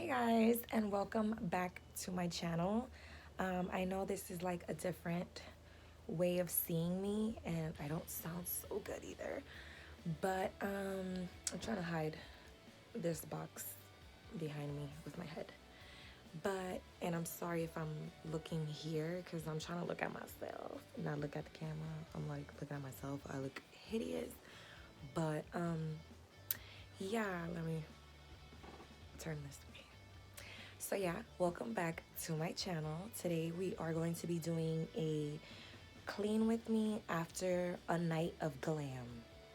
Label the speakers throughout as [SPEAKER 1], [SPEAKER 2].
[SPEAKER 1] Hey guys, and welcome back to my channel. I know this is like a different way of seeing me, and I don't sound so good either. But I'm trying to hide this box behind me with my head. And I'm sorry if I'm looking here because I'm trying to look at myself, not look at the camera. I'm like looking at myself. I look hideous. But yeah, let me turn this way. So yeah, welcome back to my channel. Today we are going to be doing a clean with me after a night of glam.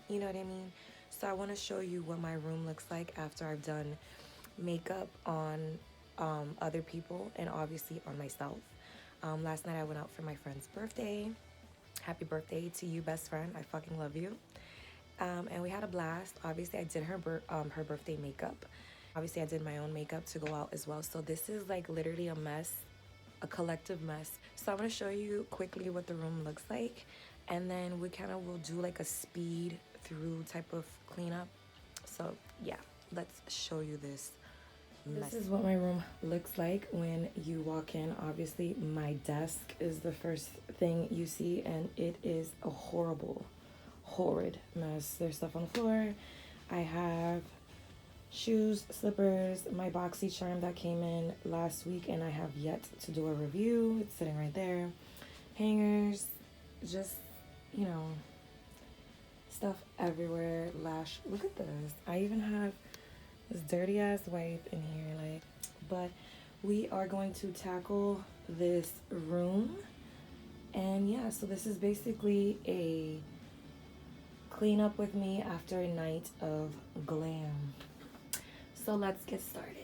[SPEAKER 1] You know what I mean? So I want to show you what my room looks like after I've done makeup on other people and obviously on myself. Last night I went out for my friend's birthday. Happy birthday to you, best friend. I fucking love you. And we had a blast. Obviously, I did her birthday makeup. Obviously, I did my own makeup to go out as well. So this is like literally a mess, a collective mess. So I'm gonna show you quickly what the room looks like, and then we kind of will do like a speed through type of cleanup. So yeah, let's show you this mess. This is what my room looks like when you walk in. Obviously, my desk is the first thing you see, and it is a horrid mess. There's stuff on the floor. I have shoes, slippers, my boxy charm that came in last week, and I have yet to do a review. It's sitting right there. Hangers, just, you know, stuff everywhere. Lash, look at this. I even have this dirty ass wipe in here, like, but we are going to tackle this room. And yeah, so this is basically a clean up with me after a night of glam. So let's get started.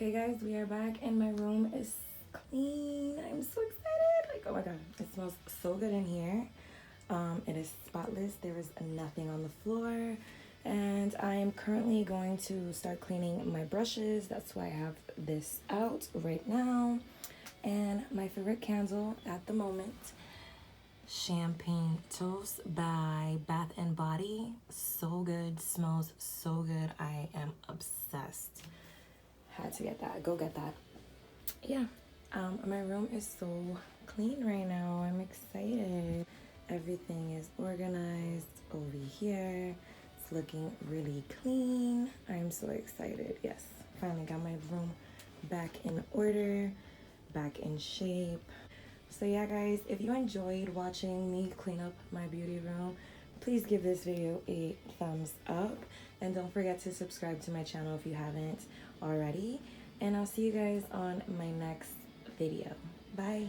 [SPEAKER 1] Okay guys, we are back and my room is clean. I'm so excited. Like, oh my god, it smells so good in here. It is spotless. There is nothing on the floor. And I am currently going to start cleaning my brushes. That's why I have this out right now. And my favorite candle at the moment, Champagne Toast by Bath and Body. So good, smells so good. I am obsessed. Had to get that. Go get that. Yeah. My room is so clean right now. I'm excited. Everything is organized over here. It's looking really clean. I'm so excited. Yes, finally got my room back in order, back in shape. So yeah guys, if you enjoyed watching me clean up my beauty room, please give this video a thumbs up and don't forget to subscribe to my channel if you haven't already. And I'll see you guys on my next video. Bye.